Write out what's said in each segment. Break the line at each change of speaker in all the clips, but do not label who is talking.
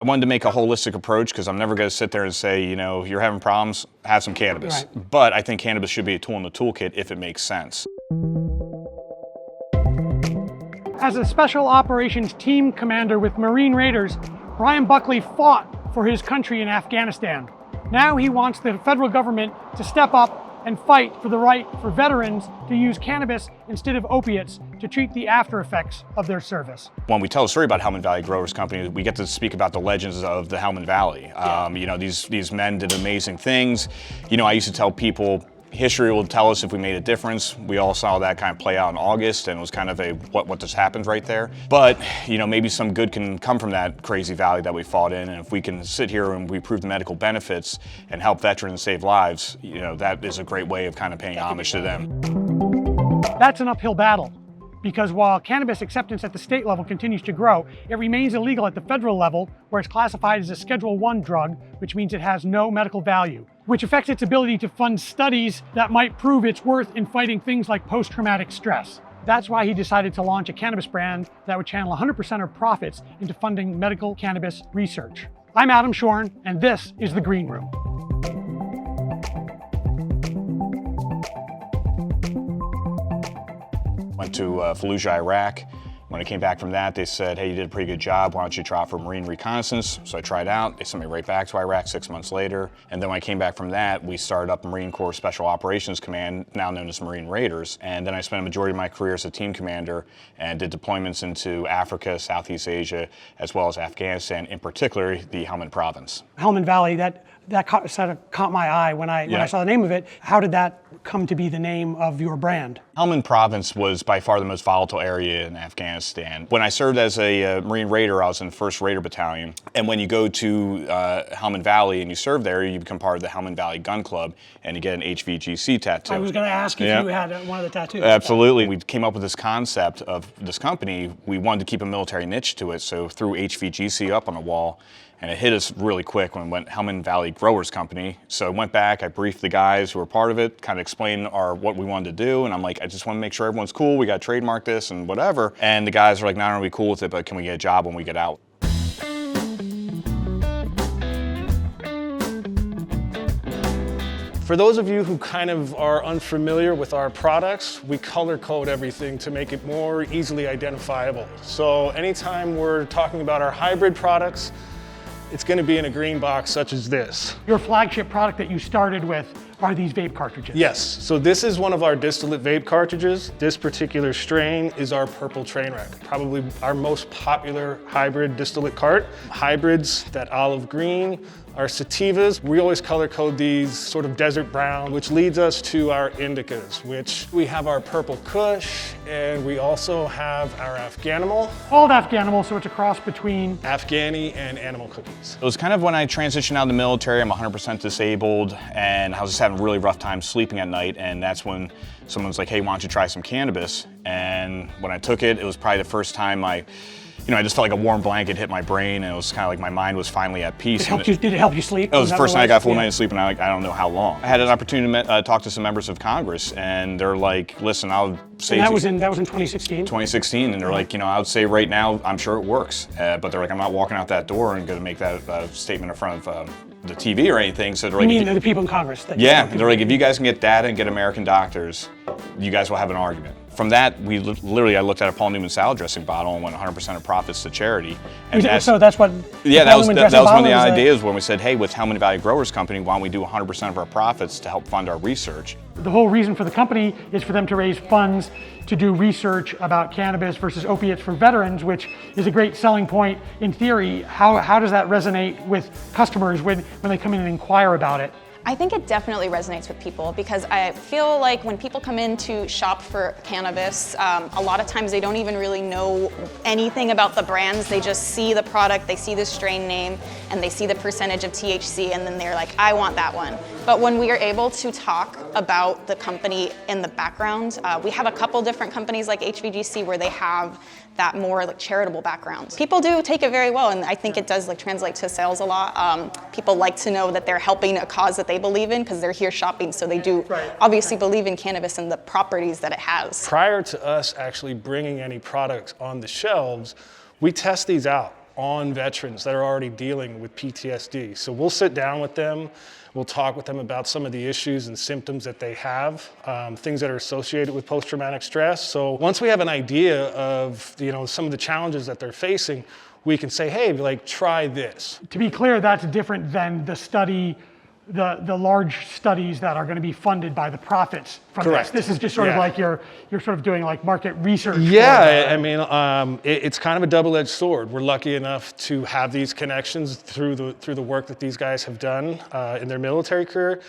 I wanted to make a holistic approach because I'm never going to sit there and say, you know, you're having problems, have some cannabis.
Right.
But I think cannabis should be a tool in the toolkit if it makes sense.
As a special operations team commander with Marine Raiders, Bryan Buckley fought for his country in Afghanistan. Now he wants the federal government to step up and fight for the right for veterans to use cannabis instead of opiates to treat the after effects of their service.
When we tell a story about Helmand Valley Growers Company, we get to speak about the legends of the Helmand Valley. You know, these men did amazing things. You know, I used to tell people, history will tell us if we made a difference. We all saw that kind of play out in August, and it was kind of a what just happened right there. But, you know, maybe some good can come from that crazy valley that we fought in, and if we can sit here and we prove the medical benefits and help veterans save lives, you know, that is a great way of kind of paying homage to them.
That's an uphill battle, because while cannabis acceptance at the state level continues to grow, it remains illegal at the federal level, where it's classified as a Schedule I drug, which means it has no medical value, which affects its ability to fund studies that might prove its worth in fighting things like post-traumatic stress. That's why he decided to launch a cannabis brand that would channel 100% of profits into funding medical cannabis research. I'm Adam Shorn, and this is The Green Room.
Went to Fallujah, Iraq. When I came back from that, they said, hey, you did a pretty good job. Why don't you try out for Marine reconnaissance? So I tried out. They sent me right back to Iraq 6 months later. And then when I came back from that, we started up Marine Corps Special Operations Command, now known as Marine Raiders. And then I spent a majority of my career as a team commander and did deployments into Africa, Southeast Asia, as well as Afghanistan, in particular the Helmand province.
Helmand Valley, that sort of caught my eye when I saw the name of it. How did that come to be the name of your brand?
Helmand province was by far the most volatile area in Afghanistan. When I served as a Marine Raider, I was in the 1st Raider Battalion. And when you go to Helmand Valley and you serve there, you become part of the Helmand Valley Gun Club and you get an HVGC tattoo.
I was going to ask if you had one of the tattoos.
Absolutely. We came up with this concept of this company. We wanted to keep a military niche to it, so threw HVGC up on the wall. And it hit us really quick when it went Helmand Valley Growers Company. So I went back, I briefed the guys who were part of it, kind of explained what we wanted to do. And I'm like, I just want to make sure everyone's cool. We got to trademark this and whatever. And the guys were like, not only are we cool with it, but can we get a job when we get out?
For those of you who kind of are unfamiliar with our products, we color code everything to make it more easily identifiable. So anytime we're talking about our hybrid products, it's going to be in a green box such as this.
Your flagship product that you started with are these vape cartridges.
Yes, so this is one of our distillate vape cartridges. This particular strain is our Purple Trainwreck, probably our most popular hybrid distillate cart. Hybrids, that olive green, our sativas, we always color code these sort of desert brown, which leads us to our indicas, which we have our Purple Kush, and we also have our Afghanimal.
Called Afghanimal, so it's a cross between
Afghani and animal cookies.
It was kind of when I transitioned out of the military. I'm 100% disabled, and I was just having a really rough time sleeping at night, and that's when someone's like, hey, why don't you try some cannabis? And when I took it, it was probably the first time I just felt like a warm blanket hit my brain, and it was kind of like my mind was finally at peace.
Did it help you sleep?
It was the first night I got a full night of sleep, and I don't know how long. I had an opportunity to talk to some members of Congress, and they're like, listen, I'll say...
And that was in 2016?
2016, and they're like, I would say right now, I'm sure it works. But they're like, I'm not walking out that door and going to make that statement in front of the TV or anything. So they're like...
You mean the people in Congress?
Yeah, they're like, if you guys can get data and get American doctors, you guys will have an argument. From that, I looked at a Paul Newman salad dressing bottle and went 100% of profits to charity. And
so that's what...
Yeah, that was one of the ideas when we said, hey, with Helmand Valley Growers Company, why don't we do 100% of our profits to help fund our research?
The whole reason for the company is for them to raise funds to do research about cannabis versus opiates for veterans, which is a great selling point in theory. How does that resonate with customers when they come in and inquire about it?
I think it definitely resonates with people because I feel like when people come in to shop for cannabis, a lot of times they don't even really know anything about the brands. They just see the product, they see the strain name, and they see the percentage of THC, and then they're like, I want that one. But when we are able to talk about the company in the background, we have a couple different companies like HVGC where they have that more like charitable background. People do take it very well, and I think it does like translate to sales a lot. People like to know that they're helping a cause that they believe in because they're here shopping, so they do obviously believe in cannabis and the properties that it has.
Prior to us actually bringing any products on the shelves, we test these out. on veterans that are already dealing with PTSD. So we'll sit down with them, we'll talk with them about some of the issues and symptoms that they have, things that are associated with post-traumatic stress. So once we have an idea of, you know, some of the challenges that they're facing, we can say, hey, like, try this.
To be clear, that's different than the study, the large studies that are going to be funded by the profits from
Correct.
this. This is just sort of like you're sort of doing like market research.
Yeah, I mean, it's kind of a double-edged sword. We're lucky enough to have these connections through the work that these guys have done in their military career.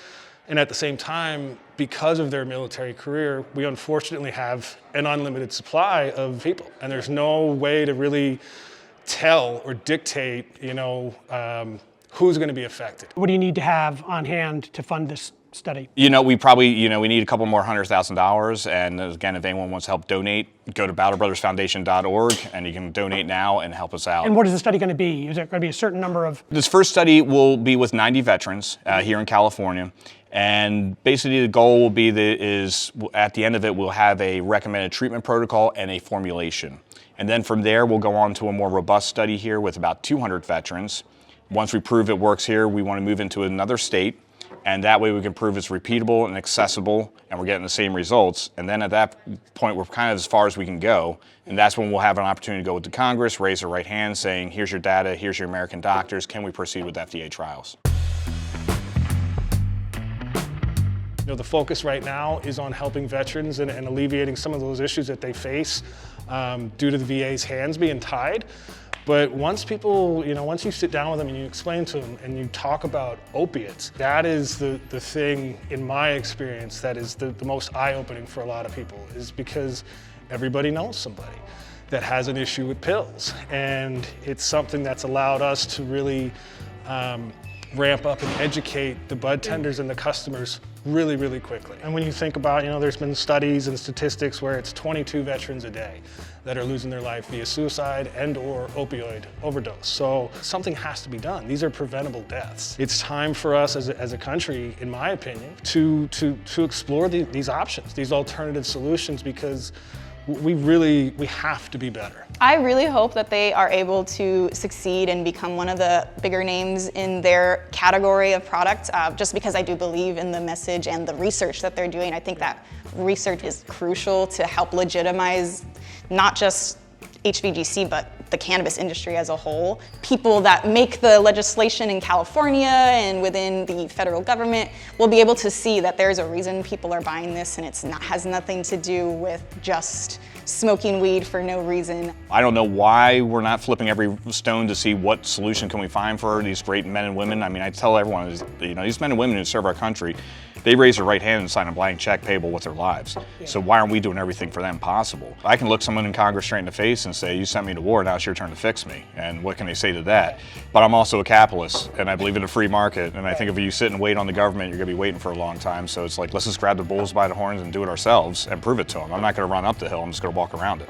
And at the same time, because of their military career, we unfortunately have an unlimited supply of people. And there's no way to really tell or dictate, you know, who's going to be affected.
What do you need to have on hand to fund this study?
You know, we probably, you know, we need a couple more $100,000. And again, if anyone wants to help donate, go to battlebrothersfoundation.org and you can donate now and help us out.
And what is the study going to be? Is it going to be a certain number of?
This first study will be with 90 veterans here in California. And basically the goal will be at the end of it, we'll have a recommended treatment protocol and a formulation. And then from there, we'll go on to a more robust study here with about 200 veterans. Once we prove it works here, we want to move into another state, and that way we can prove it's repeatable and accessible, and we're getting the same results. And then at that point, we're kind of as far as we can go, and that's when we'll have an opportunity to go with the Congress, raise their right hand, saying, here's your data, here's your American doctors, can we proceed with FDA trials?
You know, the focus right now is on helping veterans and alleviating some of those issues that they face due to the VA's hands being tied. But once people, you know, once you sit down with them and you explain to them and you talk about opiates, that is the thing, in my experience, that is the most eye-opening for a lot of people, is because everybody knows somebody that has an issue with pills. And it's something that's allowed us to really ramp up and educate the bud tenders and the customers really, really quickly. And when you think about, you know, there's been studies and statistics where it's 22 veterans a day that are losing their life via suicide and or opioid overdose. So something has to be done. These are preventable deaths. It's time for us as a country, in my opinion, to explore these options, these alternative solutions, because we have to be better.
I really hope that they are able to succeed and become one of the bigger names in their category of products, just because I do believe in the message and the research that they're doing. I think that research is crucial to help legitimize not just HVGC, but the cannabis industry as a whole. People that make the legislation in California and within the federal government will be able to see that there's a reason people are buying this, and has nothing to do with just smoking weed for no reason.
I don't know why we're not flipping every stone to see what solution can we find for these great men and women. I mean, I tell everyone, you know, these men and women who serve our country, they raise their right hand and sign a blank check payable with their lives. So why aren't we doing everything for them possible? I can look someone in Congress straight in the face and say, you sent me to war, now it's your turn to fix me. And what can they say to that? But I'm also a capitalist, and I believe in a free market. And I think if you sit and wait on the government, you're gonna be waiting for a long time. So it's like, let's just grab the bulls by the horns and do it ourselves and prove it to them. I'm not gonna run up the hill, I'm just gonna walk around it.